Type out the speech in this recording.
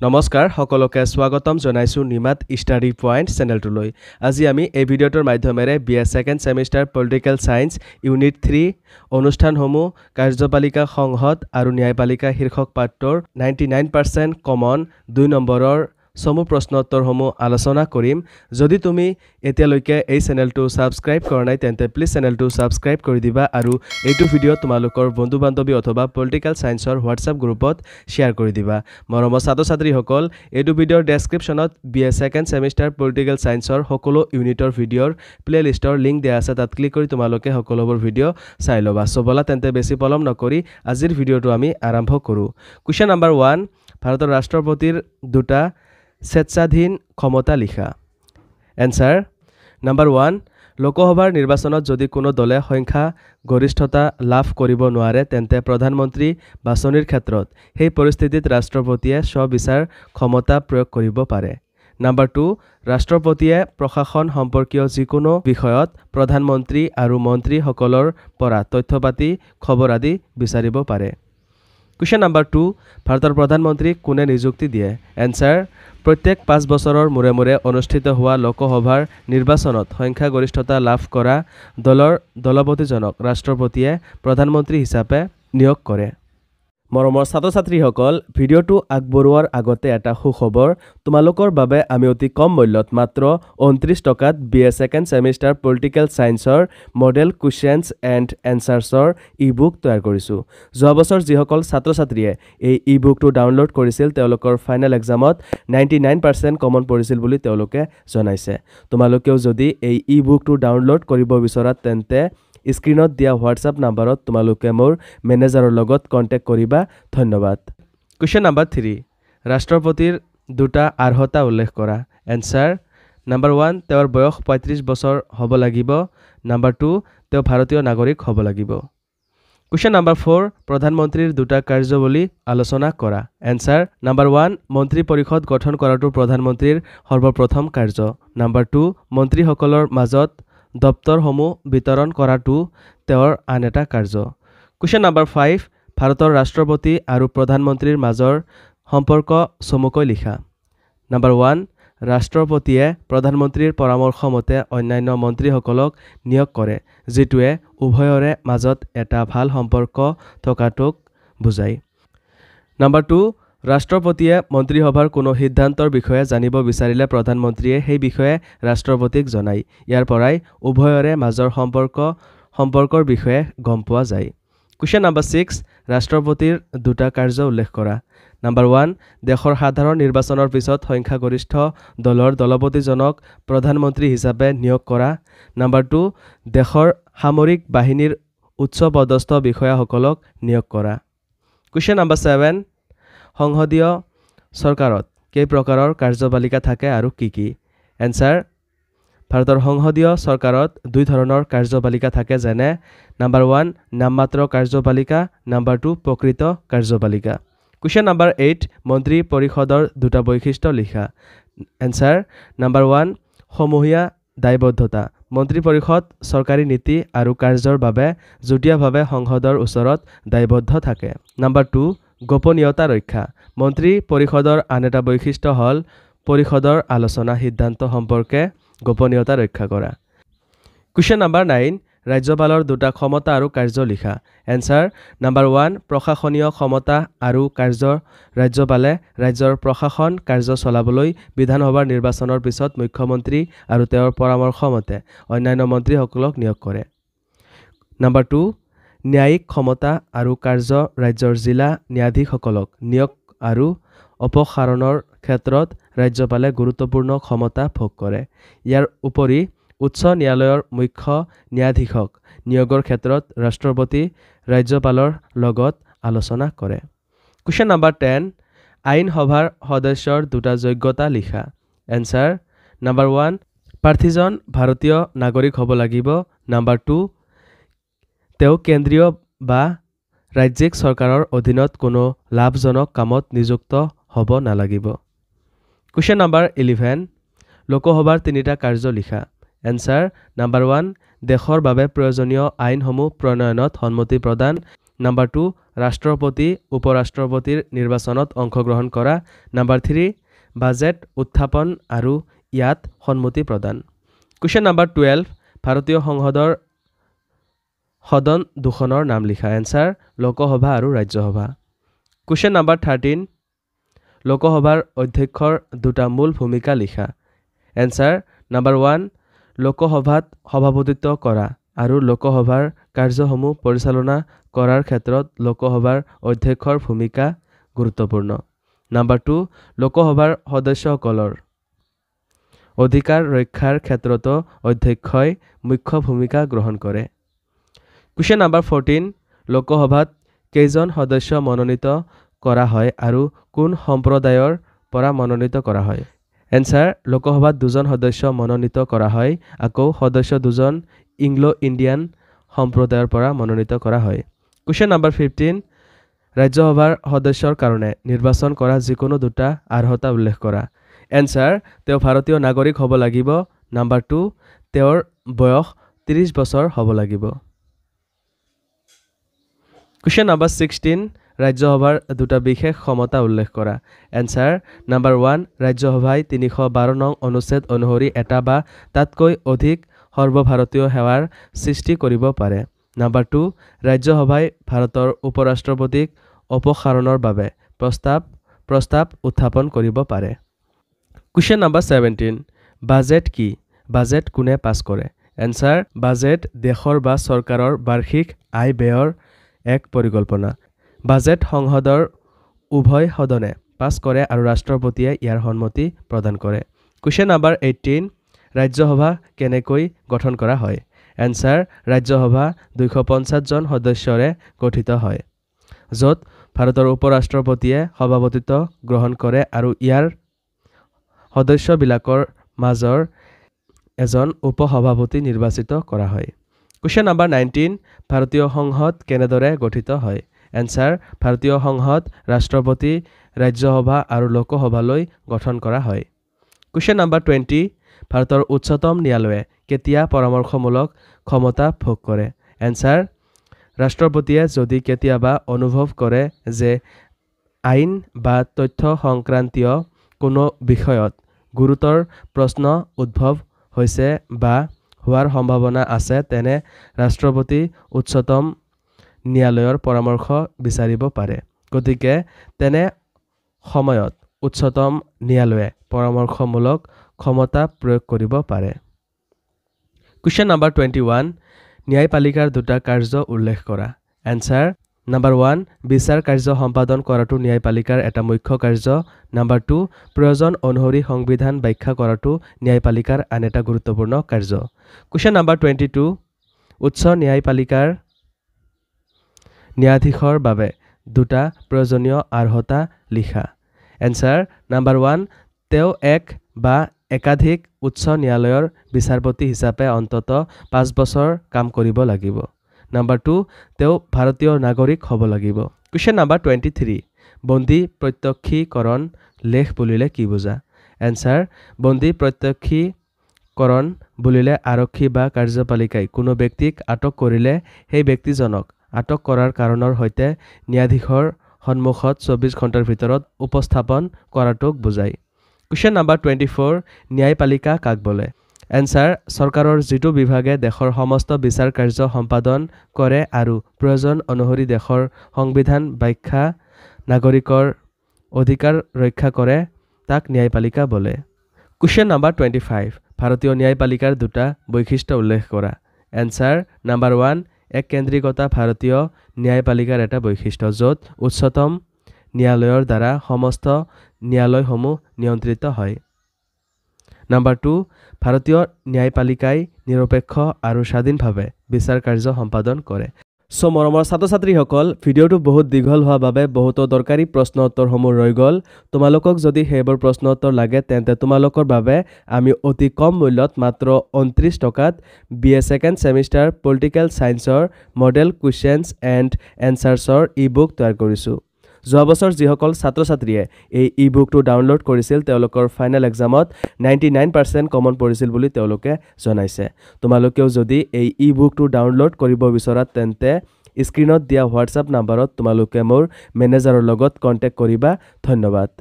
নমস্কাৰ সকলোকে স্বাগতম জনাইছো নিমাত ষ্টাডি পইণ্ট চেনেলটোলৈ। আজি আমি এই ভিডিঅ'টোৰ মাধ্যমেৰে BA second semester political science unit 3 অনুষ্ঠানসমূহ কাৰ্যপালিকা সংসদ আৰু ন্যায়পালিকা শীৰ্ষক পাঠটোৰ 99% কমন 2 নম্বৰৰ সমু প্ৰশ্নোত্তৰসমূহ আলোচনা কৰিম। যদি তুমি এতিয়ালৈকে এই চেনেলটো সাবস্ক্ৰাইব কৰা নাই তেন্তে প্লিজ চেনেলটো সাবস্ক্ৰাইব কৰি দিবা আৰু এইটো ভিডিঅ' তোমালোকৰ বন্ধু-বান্ধৱী অথবা পলিটিকেল সায়েন্সৰ হোৱাটছআপ গ্ৰুপত শ্বেয়াৰ কৰি দিবা। মৰমৰ ছাত্ৰ-ছাত্ৰীসকল, এইটো ভিডিঅ'ৰ ডেছক্ৰিপশ্যনত BA সেকেণ্ড সেমিষ্টাৰ পলিটিকেল সায়েন্সৰ সকলো ইউনিটৰ ভিডিঅ'ৰ প্লেলিষ্টৰ লিংক দিয়া আছে, তাত ক্লিক কৰি তোমালোকে সকলোবোৰ ভিডিঅ' চাই ল'বা। সো বলা তেন্তে বেছি পলম নকৰি আজিৰ ভিডিঅ'টো আমি আৰম্ভ কৰোঁ। কুৱেশ্যন নম্বৰ 1, ভাৰতৰ ৰাষ্ট্ৰপতিৰ দুটা স্বেচ্ছাধীন ক্ষমতা লিখা। এনসাৰ নম্বৰ 1, লোকসভাৰ নিৰ্বাচনত যদি কোনো দলে সংখ্যা গৰিষ্ঠতা লাভ কৰিব নোৱাৰে তেন্তে প্ৰধানমন্ত্ৰী বাছনিৰ ক্ষেত্ৰত সেই পৰিস্থিতিত ৰাষ্ট্ৰপতিয়ে স্ববিচাৰ ক্ষমতা প্ৰয়োগ কৰিব পাৰে। নম্বৰ 2, ৰাষ্ট্ৰপতিয়ে প্ৰশাসন সম্পৰ্কীয় যিকোনো বিষয়ত প্ৰধানমন্ত্ৰী আৰু মন্ত্ৰীসকলৰ পৰা তথ্যপাতি খবৰ আদি বিচাৰিব পাৰে। কুৱেশ্যন নম্বৰ 2, ভাৰতৰ প্ৰধানমন্ত্ৰীক কোনে নিযুক্তি দিয়ে? এনসাৰ প্ৰত্যেক 5 বছৰৰ মূৰে মূৰে অনুষ্ঠিত হোৱা লোকসভাৰ নিৰ্বাচনত সংখ্যাগৰিষ্ঠতা লাভ কৰা দলৰ দলপতিজনক ৰাষ্ট্ৰপতিয়ে প্ৰধানমন্ত্ৰী হিচাপে নিয়োগ কৰে। মৰমৰ ছাত্ৰ-ছাত্ৰীসকল, ভিডিঅ'টো আগবঢ়োৱাৰ আগতে এটা সুখবৰ। তোমালোকৰ বাবে আমি অতি কম মূল্যত মাত্ৰ 29 টকাত BA সেকেণ্ড সেমিষ্টাৰ পলিটিকেল সায়েন্সৰ মডেল কুৱেশ্যনছ এণ্ড এনচাৰ্ছৰ ই-বুক তৈয়াৰ কৰিছোঁ। যোৱা বছৰ যিসকল ছাত্ৰ-ছাত্ৰীয়ে এই ই-বুকটো ডাউনলোড কৰিছিল তেওঁলোকৰ ফাইনেল এক্সামত 99% কমন পৰিছিল বুলি তেওঁলোকে জনাইছে। তোমালোকেও যদি এই ই-বুকটো ডাউনলোড কৰিব বিচৰা তেন্তে স্ক্ৰীনত দিয়া হোৱাটছআপ নাম্বাৰত তোমালোকে মোৰ মেনেজাৰৰ লগত কণ্টেক্ট কৰিবা। ধন্যবাদ। কুৱেশ্যন নম্বৰ 3, ৰাষ্ট্ৰপতিৰ দুটা আৰ্হতা উল্লেখ কৰা। এনসাৰ নম্বৰ 1, তেওঁৰ বয়স 35 বছৰ হ'ব লাগিব। নম্বৰ 2, তেওঁ ভাৰতীয় নাগৰিক হ'ব লাগিব। কুৱেশ্যন নম্বৰ 4, প্ৰধানমন্ত্ৰীৰ দুটা কাৰ্যাৱলী আলোচনা কৰা। এনসাৰ নম্বৰ 1, মন্ত্ৰী পৰিষদ গঠন কৰাটো প্ৰধানমন্ত্ৰীৰ সৰ্বপ্ৰথম কাৰ্য। নম্বৰ 2, মন্ত্ৰীসকলৰ মাজত দপ্তৰসমূহ বিতৰণ কৰাটো তেওঁৰ আন এটা কাৰ্য। কুৱেশ্যন নম্বৰ 5, ভাৰতৰ ৰাষ্ট্ৰপতি আৰু প্ৰধানমন্ত্ৰীৰ মাজৰ সম্পৰ্ক চমুকৈ লিখা। নম্বৰ 1, ৰাষ্ট্ৰপতিয়ে প্ৰধানমন্ত্ৰীৰ পৰামৰ্শ মতে অন্যান্য মন্ত্ৰীসকলক নিয়োগ কৰে, যিটোৱে উভয়ৰে মাজত এটা ভাল সম্পৰ্ক থকাটোক বুজায়। নম্বৰ 2, ৰাষ্ট্ৰপতিয়ে মন্ত্ৰীসভাৰ কোনো সিদ্ধান্তৰ বিষয়ে জানিব বিচাৰিলে প্ৰধানমন্ত্ৰীয়ে সেই বিষয়ে ৰাষ্ট্ৰপতিক জনায়। ইয়াৰ পৰাই উভয়ৰে মাজৰ সম্পৰ্কৰ বিষয়ে গম পোৱা যায়। কুৱেশ্যন নম্বৰ 6, ৰাষ্ট্ৰপতিৰ দুটা কাৰ্য উল্লেখ কৰা। নম্বৰ 1, দেশৰ সাধাৰণ নিৰ্বাচনৰ পিছত সংখ্যাগৰিষ্ঠ দলৰ দলপতিজনক প্ৰধানমন্ত্ৰী হিচাপে নিয়োগ কৰা। নম্বৰ 2, দেশৰ সামৰিক বাহিনীৰ উচ্চপদস্থ বিষয়াসকলক নিয়োগ কৰা। কুৱেশ্যন নম্বৰ 7, সংসদীয় চৰকাৰত কেই প্ৰকাৰৰ কাৰ্যপালিকা থাকে আৰু কি কি? এনসাৰ ভাৰতৰ সংসদীয় চৰকাৰত 2 ধৰণৰ কাৰ্যপালিকা থাকে, যেনে নম্বৰ 1, নামমাত্ৰ কাৰ্যপালিকা, নম্বৰ 2, প্ৰকৃত কাৰ্যপালিকা। কুৱেশ্যন নম্বৰ 8, মন্ত্ৰী পৰিষদৰ দুটা বৈশিষ্ট্য লিখা। এনসাৰ নম্বৰ 1, সমূহীয়া দায়বদ্ধতা। মন্ত্ৰী পৰিষদ চৰকাৰী নীতি আৰু কাৰ্যৰ বাবে যুটীয়াভাৱে সংসদৰ ওচৰত দায়বদ্ধ থাকে। নম্বৰ 2, গোপনীয়তা ৰক্ষা। মন্ত্ৰী পৰিষদৰ আন এটা বৈশিষ্ট্য হ'ল পৰিষদৰ আলোচনা সিদ্ধান্ত সম্পৰ্কে গোপনীয়তা ৰক্ষা কৰা। কুৱেশ্যন নম্বৰ 9, ৰাজ্যপালৰ দুটা ক্ষমতা আৰু কাৰ্য লিখা। এনসাৰ নম্বৰ 1, প্ৰশাসনীয় ক্ষমতা আৰু কাৰ্য। ৰাজ্যপালে ৰাজ্যৰ প্ৰশাসন কাৰ্য চলাবলৈ বিধানসভাৰ নিৰ্বাচনৰ পিছত মুখ্যমন্ত্ৰী আৰু তেওঁৰ পৰামৰ্শ মতে অন্যান্য মন্ত্ৰীসকলক নিয়োগ কৰে। নম্বৰ 2, ন্যায়িক ক্ষমতা আৰু কাৰ্য। ৰাজ্যৰ জিলা ন্যায়াধীশসকলক নিয়োগ আৰু অপসাৰণৰ ক্ষেত্ৰত ৰাজ্যপালে গুৰুত্বপূৰ্ণ ক্ষমতা ভোগ কৰে। ইয়াৰ উপৰি উচ্চ ন্যায়ালয়ৰ মুখ্য ন্যায়াধীশক নিয়োগৰ ক্ষেত্ৰত ৰাষ্ট্ৰপতি ৰাজ্যপালৰ লগত আলোচনা কৰে। কুৱেশ্যন নম্বৰ 10, আইনসভাৰ সদস্যৰ দুটা যোগ্যতা লিখা। এনসাৰ নম্বৰ 1, প্ৰাৰ্থীজন ভাৰতীয় নাগৰিক হ'ব লাগিব। নম্বৰ 2, তেওঁ কেন্দ্ৰীয় বা ৰাজ্যিক চৰকাৰৰ অধীনত কোনো লাভজনক কামত নিযুক্ত হ'ব নালাগিব। কুৱেশ্যন নম্বৰ 11, লোকসভাৰ 3টা কাৰ্য লিখা। এনসাৰ নম্বৰ 1, দেশৰ বাবে প্ৰয়োজনীয় আইনসমূহ প্ৰণয়নত সন্মতি প্ৰদান। নম্বৰ 2, ৰাষ্ট্ৰপতি উপৰাষ্ট্ৰপতিৰ নিৰ্বাচনত অংশগ্ৰহণ কৰা নাম্বাৰ 3 বাজেট উত্থাপন আৰু ইয়াত সন্মতি প্ৰদান কোৱেশ্চন নাম্বাৰ 12 ভাৰতীয় সংসদৰ সদন দুখনৰ নাম লিখা এনসাৰ লোকসভা আৰু ৰাজ্যসভা কোৱেশ্চন নাম্বাৰ 13 লোকসভাৰ অধ্যক্ষৰ দুটা মূল ভূমিকা লিখা এনসাৰ নাম্বাৰ 1 লোকসভাত সভাপতিত্ব কৰা আৰু লোকসভাৰ কাৰ্যসমূহ পৰিচালনা কৰাৰ ক্ষেত্ৰত লোকসভাৰ অধ্যক্ষৰ ভূমিকা গুৰুত্বপূৰ্ণ নাম্বাৰ 2 লোকসভাৰ সদস্যসকলৰ অধিকাৰ ৰক্ষাৰ ক্ষেত্ৰতো অধ্যক্ষই মুখ্য ভূমিকা গ্ৰহণ কৰে কোৱেশ্চন নাম্বাৰ 14 লোকসভাত কেইজন সদস্য মনোনীত কৰা হয় আৰু কোন সম্প্ৰদায়ৰ পৰা মনোনীত কৰা হয় এনসাৰ লোকসভাত দুজন সদস্য মনোনীত কৰা হয় আকৌ সদস্য দুজন ইংলো ইণ্ডিয়ান সম্প্ৰদায়ৰ পৰা মনোনীত কৰা হয় কোৱেশ্চন নাম্বাৰ 15 ৰাজ্যসভাৰ সদস্যৰ কাৰণে নিৰ্বাচন কৰা যিকোনো দুটা আৰ্হতা উল্লেখ কৰা এনসাৰ তেওঁ ভাৰতীয় নাগৰিক হ'ব লাগিব নাম্বাৰ 2 তেওঁৰ বয়স 30 বছৰ হ'ব লাগিব কোৱেশ্চন নাম্বাৰ 16 ৰাজ্যসভাৰ দুটা বিশেষ ক্ষমতা উল্লেখ কৰা এনসাৰ নাম্বাৰ 1 ৰাজ্যসভাই 312 নং অনুচ্ছেদ অনুসৰি এটা বা তাতকৈ অধিক সৰ্বভাৰতীয় সেৱাৰ সৃষ্টি কৰিব পাৰে নাম্বাৰ 2 ৰাজ্যসভাই ভাৰতৰ উপৰাষ্ট্ৰপতিক অপসাৰণৰ বাবে প্ৰস্তাৱ উত্থাপন কৰিব পাৰে কোৱেশ্চন নাম্বাৰ 17 বাজেট কি বাজেট কোনে পাছ কৰে এনসাৰ বাজেট দেশৰ বা চৰকাৰৰ বাৰ্ষিক আয় ব্যয়ৰ এক পৰিকল্পনা বাজেট সংসদৰ উভয় সদনে পাছ কৰে আৰু ৰাষ্ট্ৰপতিয়ে ইয়াৰ সন্মতি প্ৰদান কৰে কোৱেশ্চন নাম্বাৰ 18 ৰাজ্যসভা কেনেকৈ গঠন কৰা হয় এনসাৰ ৰাজ্যসভা 250 জন সদস্যৰে গঠিত হয় য'ত ভাৰতৰ উপৰাষ্ট্ৰপতিয়ে সভাপতিত্ব গ্ৰহণ কৰে আৰু ইয়াৰ সদস্যবিলাকৰ মাজৰ এজন উপসভাপতি নিৰ্বাচিত কৰা হয় কোৱেশ্চন নাম্বাৰ 19 ভাৰতীয় সংসদ কেনেদৰে গঠিত হয় এনসাৰ ভাৰতীয় সংসদ ৰাষ্ট্ৰপতি ৰাজ্যসভা আৰু লোকসভালৈ গঠন কৰা হয় কোৱেশ্চন নাম্বাৰ 20 ভাৰতৰ উচ্চতম ন্যায়ালয়ে কেতিয়া পৰামৰ্শমূলক ক্ষমতা ভোগ কৰে এনসাৰ ৰাষ্ট্ৰপতিয়ে যদি কেতিয়াবা অনুভৱ কৰে যে আইন বা তথ্য সংক্ৰান্তীয় কোনো বিষয়ত গুৰুতৰ প্ৰশ্ন উদ্ভৱ হৈছে বা হোৱাৰ সম্ভাৱনা আছে তেনে ৰাষ্ট্ৰপতি উচ্চতম ন্যায়ালয়ৰ পৰামৰ্শ বিচাৰিব পাৰে গতিকে তেনে সময়ত উচ্চতম ন্যায়ালয়ে পৰামৰ্শমূলক ক্ষমতা প্ৰয়োগ কৰিব পাৰে কোৱেশ্চন নাম্বাৰ 21 ন্যায়পালিকাৰ দুটা কাৰ্য উল্লেখ কৰা এনসাৰ নাম্বাৰ 1 বিচাৰ কাৰ্য সম্পাদন কৰাটো ন্যায়পালিকাৰ এটা মুখ্য কাৰ্য নাম্বাৰ 2 প্ৰয়োজন অনুসৰি সংবিধান ব্যাখ্যা কৰাটো ন্যায়পালিকাৰ আন এটা গুৰুত্বপূৰ্ণ কাৰ্য কোৱেশ্চন নাম্বাৰ 22 উচ্চ ন্যায়পালিকাৰ ন্যায়াধীশৰ বাবে দুটা প্ৰয়োজনীয় আৰ্হতা লিখা এনসাৰ নাম্বাৰ 1 তেওঁ এক বা একাধিক উচ্চ ন্যায়ালয়ৰ বিচাৰপতি হিচাপে অন্তত 5 বছৰ কাম কৰিব লাগিব নাম্বাৰ 2 তেওঁ ভাৰতীয় নাগৰিক হ'ব লাগিব কোৱেশ্চন নাম্বাৰ 23 বন্দী প্ৰত্যক্ষীকৰণ লেখ বুলিলে কি বুজা এনসাৰ বন্দী প্ৰত্যক্ষীকৰণ বুলিলে আৰক্ষী বা কাৰ্যপালিকাই কোনো ব্যক্তিক আটক কৰিলে সেই ব্যক্তিজনক আটক কৰাৰ কাৰণৰ সৈতে ন্যায়াধীশৰ সন্মুখত 24 ঘণ্টাৰ ভিতৰত উপস্থাপন কৰাটোক বুজায় কোৱেশ্চন নাম্বাৰ 24 ন্যায়পালিকা কাক বোলে এনসাৰ চৰকাৰৰ যিটো বিভাগে দেশৰ সমস্ত বিচাৰ কাৰ্য সম্পাদন কৰে আৰু প্ৰয়োজন অনুসৰি দেশৰ সংবিধান ব্যাখ্যা নাগৰিকৰ অধিকাৰ ৰক্ষা কৰে তাক ন্যায়পালিকা বোলে কোৱেশ্চন নাম্বাৰ 25 ভাৰতীয় ন্যায়পালিকাৰ দুটা বৈশিষ্ট্য উল্লেখ কৰা এনসাৰ নাম্বাৰ 1 এক কেন্দ্ৰিকতা ভাৰতীয় ন্যায়পালিকাৰ এটা বৈশিষ্ট্য য'ত উচ্চতম ন্যায়ালয়ৰ দ্বাৰা সমস্ত ন্যায়ালয়সমূহ নিয়ন্ত্ৰিত হয় নাম্বাৰ 2 ভাৰতীয় ন্যায়পালিকাই নিৰপেক্ষ আৰু স্বাধীনভাৱে বিচাৰ কাৰ্য সম্পাদন কৰে সো মৰমৰ ছাত্ৰ ছাত্ৰীসকল ভিডিঅ'টো বহুত দীঘল হোৱাৰ বাবে বহুতো দৰকাৰী প্ৰশ্ন উত্তৰসমূহ ৰৈ গ'ল তোমালোকক যদি সেইবোৰ প্ৰশ্ন উত্তৰ লাগে তেন্তে তোমালোকৰ বাবে আমি অতি কম মূল্যত মাত্ৰ 29 টকাত BA সেকেন্ড সেমিষ্টাৰ পলিটিকেল সায়েন্সৰ মডেল কুৱেশ্যনছ এণ্ড এনসাৰ্ছৰ ই-বুক তৈয়াৰ কৰিছোঁ যোৱা বছৰ যিসকল ছাত্ৰ ছাত্ৰীয়ে এই ই-বুকটো ডাউনলোড কৰিছিল তেওঁলোকৰ ফাইনেল এক্সামত 99% কমন পৰিছিল বুলি তেওঁলোকে জনাইছে তোমালোকেও যদি এই ই-বুকটো ডাউনলোড কৰিব বিচৰা তেন্তে স্ক্ৰীনত দিয়া হোৱাটছআপ নাম্বাৰত তোমালোকে মোৰ মেনেজাৰৰ লগত কণ্টেক্ট কৰিবা ধন্যবাদ